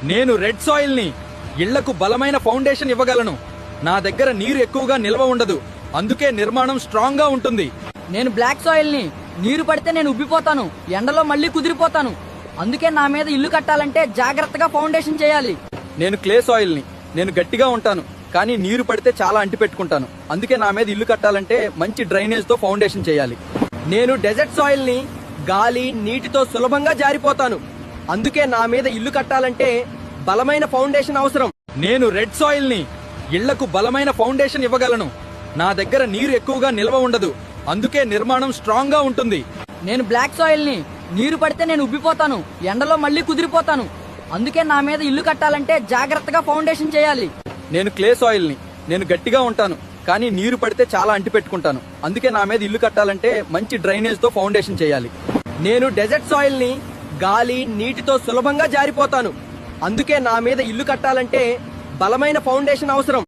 నేను red soil ని ఇళ్లకు బలమైన ఫౌండేషన్ ఇవ్వగలను. నా దగ్గర నీరు ఎక్కువగా నిల్వ ఉండదు, అందుకే నిర్మాణం స్ట్రాంగ్ గా ఉంటుంది. నేను బ్లాక్ సాయిల్ ని నీరు పడితే నేను ఉబ్బిపోతాను, ఎండలో మళ్ళీ కుదిరిపోతాను. అందుకే నా మీద ఇల్లు కట్టాలంటే జాగ్రత్తగా ఫౌండేషన్ చేయాలి. నేను క్లే సాయిల్ ని నేను గట్టిగా ఉంటాను, కానీ నీరు పడితే చాలా అంటి పెట్టుకుంటాను. అందుకే నా మీద ఇల్లు కట్టాలంటే మంచి డ్రైనేజ్ తో ఫౌండేషన్ చేయాలి. నేను డెజర్ట్ సాయిల్ ని గాలి నీటితో సులభంగా జారిపోతాను. అందుకే నా మీద ఇల్లు కట్టాలంటే బలమైన ఫౌండేషన్ అవసరం. నేను రెడ్ సాయిల్ ని ఇళ్లకు బలమైన ఫౌండేషన్ ఇవ్వగలను. నా దగ్గర నీరు ఎక్కువగా నిల్వ ఉండదు, అందుకే నిర్మాణం స్ట్రాంగ్ గా ఉంటుంది. నేను బ్లాక్ సాయిల్ ని నీరు పడితే నేను ఉబ్బిపోతాను, ఎండలో మళ్ళీ కుదిరిపోతాను. అందుకే నా మీద ఇల్లు కట్టాలంటే జాగ్రత్తగా ఫౌండేషన్ చేయాలి. నేను క్లే సాయిల్ ని నేను గట్టిగా ఉంటాను, కానీ నీరు పడితే చాలా అంటి పెట్టుకుంటాను. అందుకే నా మీద ఇల్లు కట్టాలంటే మంచి డ్రైనేజ్ తో ఫౌండేషన్ చేయాలి. నేను డెజర్ట్ సాయిల్ ని గాలి నీటితో సులభంగా జారిపోతాను. అందుకే నా మీద ఇల్లు కట్టాలంటే బలమైన ఫౌండేషన్ అవసరం.